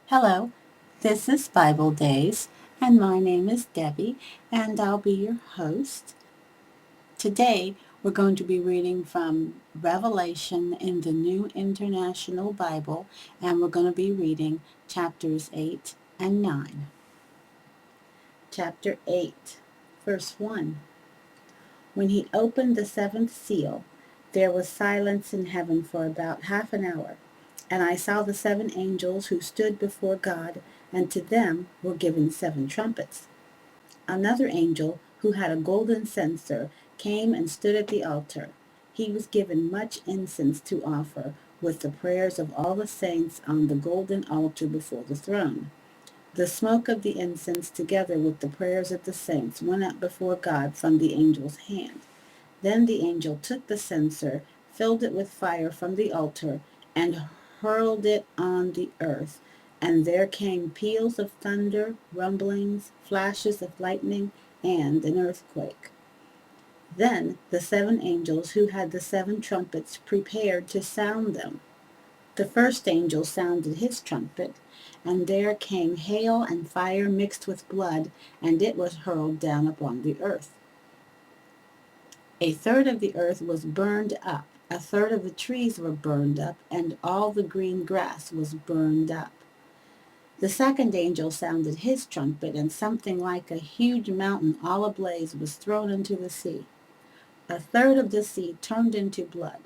Hello, this is Bible Days, and my name is Debbie, and I'll be your host. Today, we're going to be reading from Revelation in the New International Bible, and we're going to be reading chapters 8 and 9. Chapter 8, verse 1. When he opened the seventh seal, there was silence in heaven for about half an hour. And I saw the seven angels who stood before God, and to them were given seven trumpets. Another angel, who had a golden censer, came and stood at the altar. He was given much incense to offer, with the prayers of all the saints on the golden altar before the throne. The smoke of the incense, together with the prayers of the saints, went up before God from the angel's hand. Then the angel took the censer, filled it with fire from the altar, and hurled it on the earth. And there came peals of thunder, rumblings, flashes of lightning, and an earthquake. Then the seven angels who had the seven trumpets prepared to sound them. The first angel sounded his trumpet, and there came hail and fire mixed with blood, and it was hurled down upon the earth. A third of the earth was burned up, a third of the trees were burned up, and all the green grass was burned up. The second angel sounded his trumpet, and something like a huge mountain all ablaze was thrown into the sea. A third of the sea turned into blood.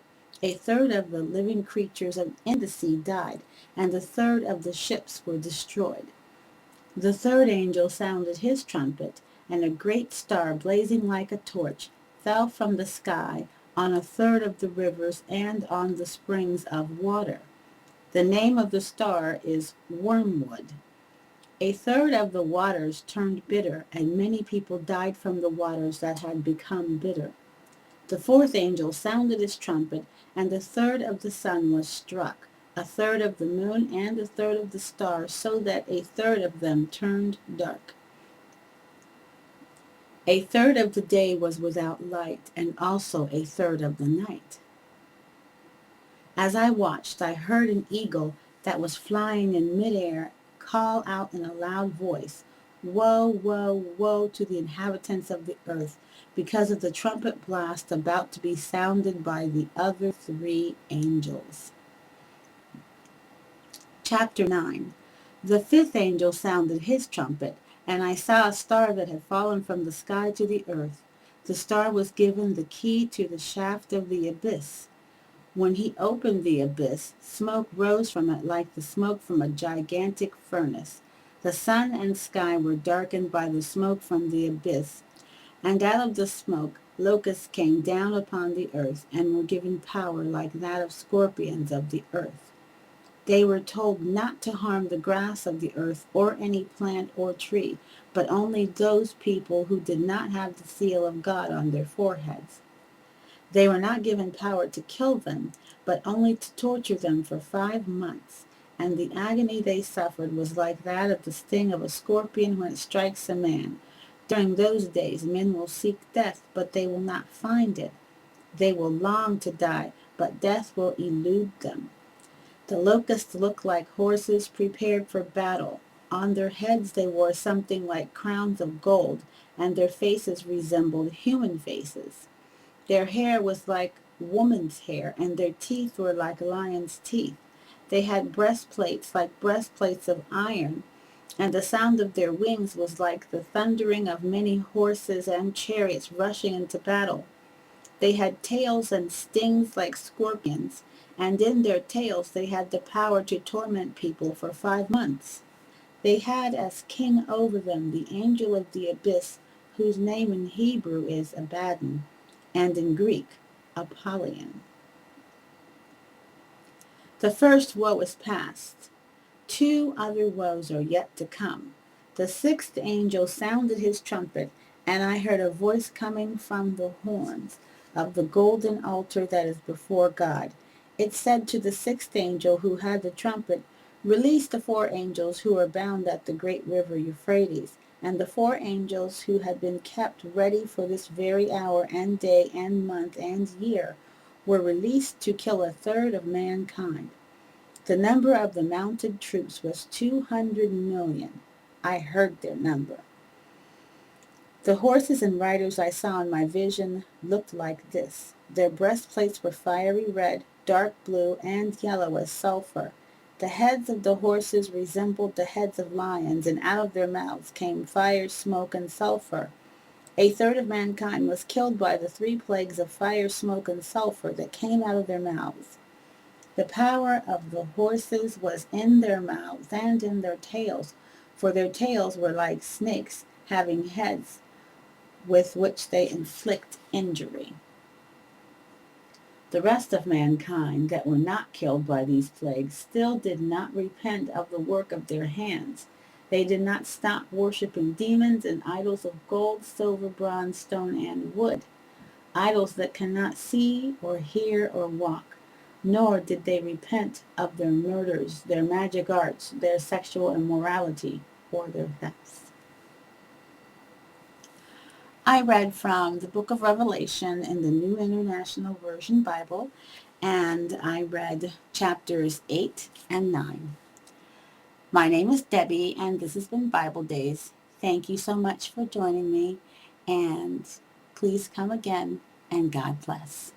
A third of the living creatures in the sea died, and a third of the ships were destroyed. The third angel sounded his trumpet, and a great star, blazing like a torch, fell from the sky on a third of the rivers and on the springs of water. The name of the star is Wormwood. A third of the waters turned bitter, and many people died from the waters that had become bitter. The fourth angel sounded his trumpet, and a third of the sun was struck, a third of the moon, and a third of the stars, so that a third of them turned dark. A third of the day was without light, and also a third of the night. As I watched, I heard an eagle that was flying in midair call out in a loud voice, "Woe, woe, woe to the inhabitants of the earth, because of the trumpet blast about to be sounded by the other three angels." Chapter 9. The fifth angel sounded his trumpet, and I saw a star that had fallen from the sky to the earth. The star was given the key to the shaft of the abyss. When he opened the abyss, smoke rose from it like the smoke from a gigantic furnace. The sun and sky were darkened by the smoke from the abyss, and out of the smoke locusts came down upon the earth and were given power like that of scorpions of the earth. They were told not to harm the grass of the earth or any plant or tree, but only those people who did not have the seal of God on their foreheads. They were not given power to kill them, but only to torture them for 5 months. And the agony they suffered was like that of the sting of a scorpion when it strikes a man. During those days, men will seek death, but they will not find it. They will long to die, but death will elude them. The locusts looked like horses prepared for battle. On their heads they wore something like crowns of gold, and their faces resembled human faces. Their hair was like woman's hair, and their teeth were like lions' teeth. They had breastplates like breastplates of iron, and the sound of their wings was like the thundering of many horses and chariots rushing into battle. They had tails and stings like scorpions, and in their tails they had the power to torment people for 5 months. They had as king over them the angel of the abyss, whose name in Hebrew is Abaddon, and in Greek, Apollyon. The first woe is past. Two other woes are yet to come. The sixth angel sounded his trumpet, and I heard a voice coming from the horns of the golden altar that is before God. It said to the sixth angel who had the trumpet, "Release the four angels who are bound at the great river Euphrates." And the four angels who had been kept ready for this very hour and day and month and year were released to kill a third of mankind. The number of the mounted troops was 200 million. I heard their number. The horses and riders I saw in my vision looked like this. Their breastplates were fiery red, dark blue, and yellow as sulfur. The heads of the horses resembled the heads of lions, and out of their mouths came fire, smoke, and sulfur. A third of mankind was killed by the 3 plagues of fire, smoke, and sulfur that came out of their mouths. The power of the horses was in their mouths and in their tails, for their tails were like snakes, having heads with which they inflict injury. The rest of mankind that were not killed by these plagues still did not repent of the work of their hands. They did not stop worshiping demons and idols of gold, silver, bronze, stone, and wood, idols that cannot see or hear or walk. Nor did they repent of their murders, their magic arts, their sexual immorality, or their thefts. I read from the book of Revelation in the New International Version Bible, and I read chapters 8 and 9. My name is Debbie, and this has been Bible Days. Thank you so much for joining me, and please come again, and God bless.